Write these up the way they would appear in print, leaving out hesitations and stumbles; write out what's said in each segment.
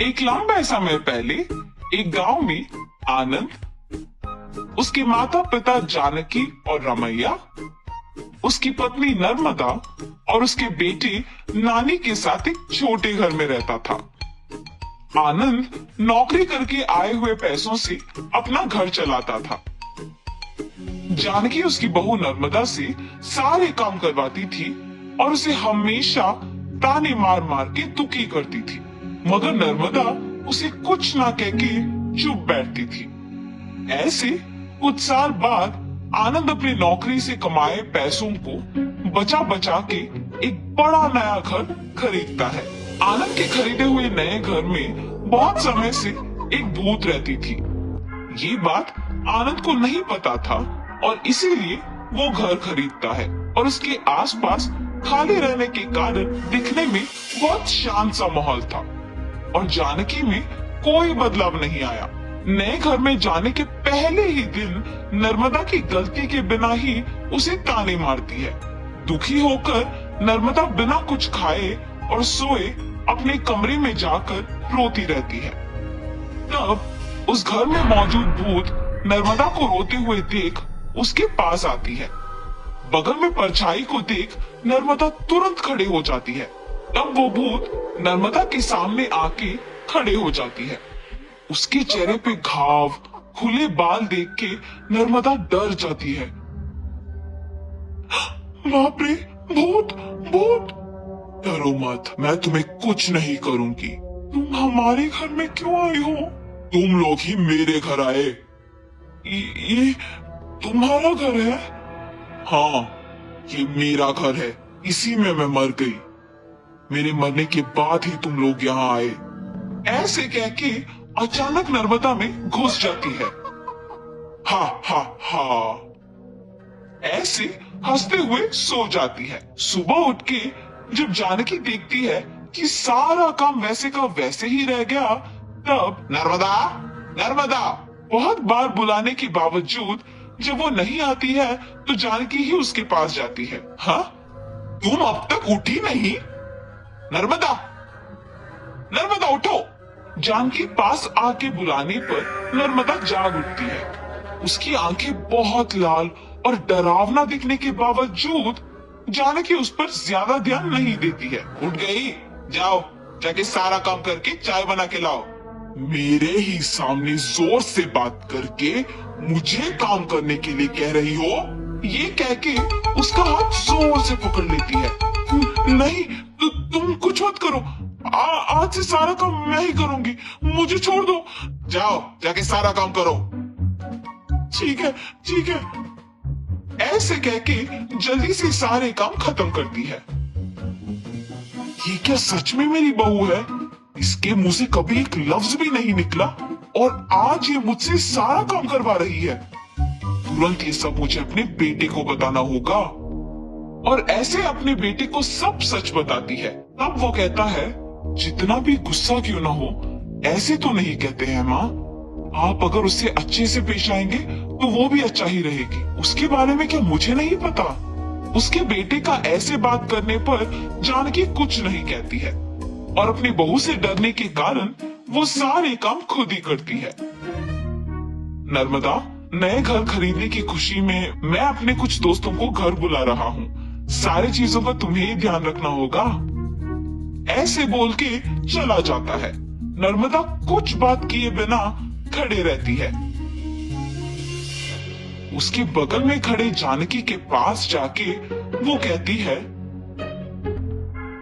एक लंबे समय पहले एक गांव में आनंद, उसके माता पिता जानकी और रमैया, उसकी पत्नी नर्मदा और उसके बेटे नानी के साथ एक छोटे घर में रहता था। आनंद नौकरी करके आए हुए पैसों से अपना घर चलाता था। जानकी उसकी बहू नर्मदा से सारे काम करवाती थी और उसे हमेशा ताने मार मार के दुखी करती थी, मगर नर्मदा उसे कुछ ना कह के चुप बैठती थी। ऐसे कुछ साल बाद आनंद अपनी नौकरी से कमाए पैसों को बचा बचा के एक बड़ा नया घर खरीदता है। आनंद के खरीदे हुए नए घर में बहुत समय से एक भूत रहती थी। ये बात आनंद को नहीं पता था और इसीलिए वो घर खरीदता है और उसके आसपास खाली रहने के कारण दिखने में बहुत शांत सा माहौल था और जानकी में कोई बदलाव नहीं आया। नए घर में जाने के पहले ही दिन नर्मदा की गलती के बिना ही उसे ताने मारती है। दुखी होकर नर्मदा बिना कुछ खाए और सोए अपने कमरे में जाकर रोती रहती है। तब उस घर में मौजूद भूत नर्मदा को रोते हुए देख उसके पास आती है। बगल में परछाई को देख नर्मदा तुरंत खड़े हो जाती है। तब वो भूत नर्मदा के सामने आके खड़े हो जाती है। उसके चेहरे पे घाव, खुले बाल देख के नर्मदा डर जाती है। बाप रे, भूत भूत! डरो मत, मैं तुम्हें कुछ नहीं करूंगी। तुम हमारे घर में क्यों आई हो? तुम लोग ही मेरे घर आए। ये तुम्हारा घर है? हाँ, ये मेरा घर है। इसी में मैं मर गई। मेरे मरने के बाद ही तुम लोग यहाँ आए। ऐसे कह के अचानक नर्मदा में घुस जाती है। हा हा हा, ऐसे हंसते हुए सो जाती है। सुबह उठ के जब जानकी देखती है कि सारा काम वैसे का वैसे ही रह गया, तब नर्मदा नर्मदा बहुत बार बुलाने के बावजूद जब वो नहीं आती है तो जानकी ही उसके पास जाती है। हाँ, तुम अब तक उठी नहीं? नर्मदा नर्मदा उठो! जानकी पास आके बुलाने पर नर्मदा जाग उठती है। उसकी आंखें बहुत लाल और डरावना दिखने के बावजूद जानकी उस पर ज्यादा ध्यान नहीं देती है। उठ गई? जाओ जाके सारा काम करके चाय बना के लाओ। मेरे ही सामने जोर से बात करके मुझे काम करने के लिए कह रही हो? ये कह के उसका हाथ जोर से पकड़ लेती है। नहीं, तुम कुछ मत करो। आज से सारा काम मैं ही करूंगी, मुझे छोड़ दो। जाओ जाके सारा काम करो। ठीक है ठीक है। ऐसे कह के जल्दी से सारे काम खत्म करती है। ये क्या सच में मेरी बहू है? इसके मुंह से कभी एक लफ्ज भी नहीं निकला और आज ये मुझसे सारा काम करवा रही है। तुरंत ये सब मुझे अपने बेटे को बताना होगा। और ऐसे अपने बेटे को सब सच बताती है। तब वो कहता है, जितना भी गुस्सा क्यों ना हो, ऐसे तो नहीं कहते हैं माँ। आप अगर उससे अच्छे से पेश आएंगे तो वो भी अच्छा ही रहेगी। उसके बारे में क्या मुझे नहीं पता? उसके बेटे का ऐसे बात करने पर जानकी कुछ नहीं कहती है और अपनी बहू से डरने के कारण वो सारे काम खुद ही करती है। नर्मदा, नए घर खरीदने की खुशी में मैं अपने कुछ दोस्तों को घर बुला रहा हूँ। सारी चीजों का तुम्हें ही ध्यान रखना होगा। ऐसे बोल के चला जाता है। नर्मदा कुछ बात किए बिना खड़े रहती है। उसके बगल में खड़े जानकी के पास जाके वो कहती है,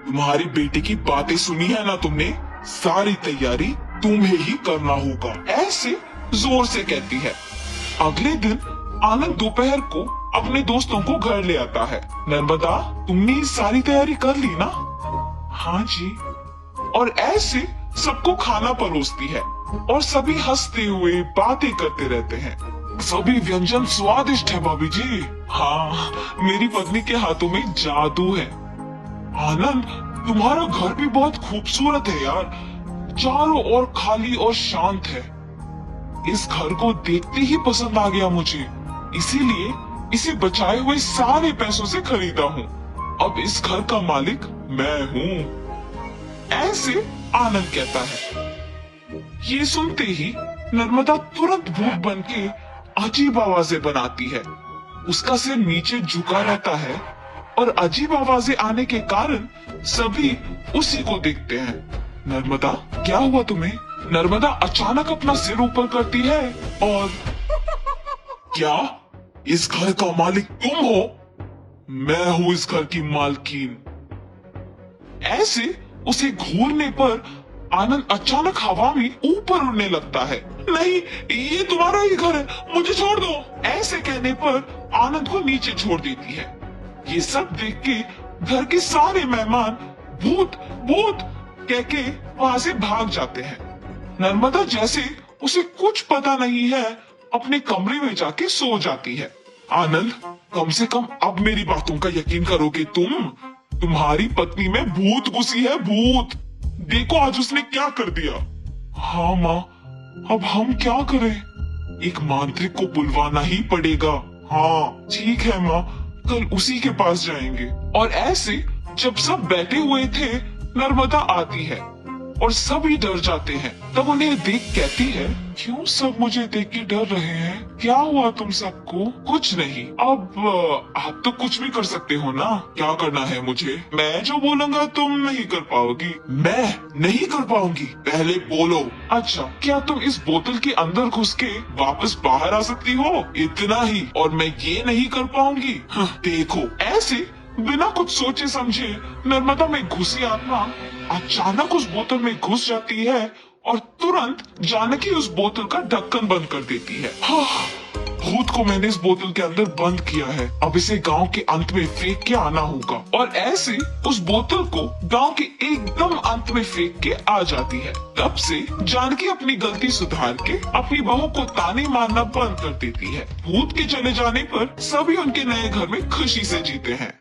तुम्हारी बेटे की बातें सुनी है ना तुमने? सारी तैयारी तुम्हें ही करना होगा। ऐसे जोर से कहती है। अगले दिन आनंद दोपहर को अपने दोस्तों को घर ले आता है। नर्मदा, तुमने सारी तैयारी कर ली ना? हाँ जी। और ऐसे सबको खाना परोसती है और सभी हंसते हुए बातें करते रहते हैं। सभी व्यंजन स्वादिष्ट है भाभी जी। हाँ, मेरी पत्नी के हाथों में जादू है। आनंद, तुम्हारा घर भी बहुत खूबसूरत है यार। चारों ओर खाली और शांत है। इस घर को देखते ही पसंद आ गया मुझे, इसीलिए इसे बचाए हुए सारे पैसों से खरीदा हूँ। अब इस घर का मालिक मैं हूँ। ऐसे आनंद कहता है। ये सुनते ही नर्मदा तुरंत भूत बन के अजीब आवाजें बनाती है। उसका सिर नीचे झुका रहता है और अजीब आवाजें आने के कारण सभी उसी को देखते हैं। नर्मदा, क्या हुआ तुम्हें? नर्मदा अचानक अपना सिर ऊपर करती है और क्या इस घर का मालिक तुम हो? मैं हूं इस घर की मालकिन। ऐसे उसे घूरने पर आनंद अचानक हवा में ऊपर उड़ने लगता है। नहीं, ये तुम्हारा ही घर है, मुझे छोड़ दो। ऐसे कहने पर आनंद को नीचे छोड़ देती है। ये सब देख के घर के सारे मेहमान भूत भूत कह के वहां से भाग जाते हैं। नर्मदा जैसे उसे कुछ पता नहीं है अपने कमरे में जाके सो जाती है। आनंद, कम से कम अब मेरी बातों का यकीन करोगे तुम? तुम्हारी पत्नी में भूत घुसी है, भूत। देखो आज उसने क्या कर दिया। हाँ माँ, अब हम क्या करें? एक मांत्रिक को बुलवाना ही पड़ेगा। हाँ ठीक है माँ, कल उसी के पास जाएंगे। और ऐसे जब सब बैठे हुए थे, नर्मदा आती है और सभी डर जाते हैं। तब उन्हें देख कहती है, क्यों सब मुझे देख के डर रहे हैं? क्या हुआ तुम सबको? कुछ नहीं। अब आप तो कुछ भी कर सकते हो ना। क्या करना है मुझे? मैं जो बोलूंगा तुम नहीं कर पाओगी। मैं नहीं कर पाऊंगी? पहले बोलो। अच्छा, क्या तुम इस बोतल के अंदर घुस के वापस बाहर आ सकती हो? इतना ही, और मैं ये नहीं कर पाऊंगी? देखो, ऐसे बिना कुछ सोचे समझे नर्मदा में घुसी आत्मा अचानक उस बोतल में घुस जाती है और तुरंत जानकी उस बोतल का ढक्कन बंद कर देती है। भूत को मैंने इस बोतल के अंदर बंद किया है, अब इसे गांव के अंत में फेंक के आना होगा। और ऐसे उस बोतल को गांव के एकदम अंत में फेंक के आ जाती है। तब से जानकी अपनी गलती सुधार के अपनी बहू को ताने मारना बंद कर देती है। भूत के चले जाने पर सभी उनके नए घर में खुशी से जीते हैं।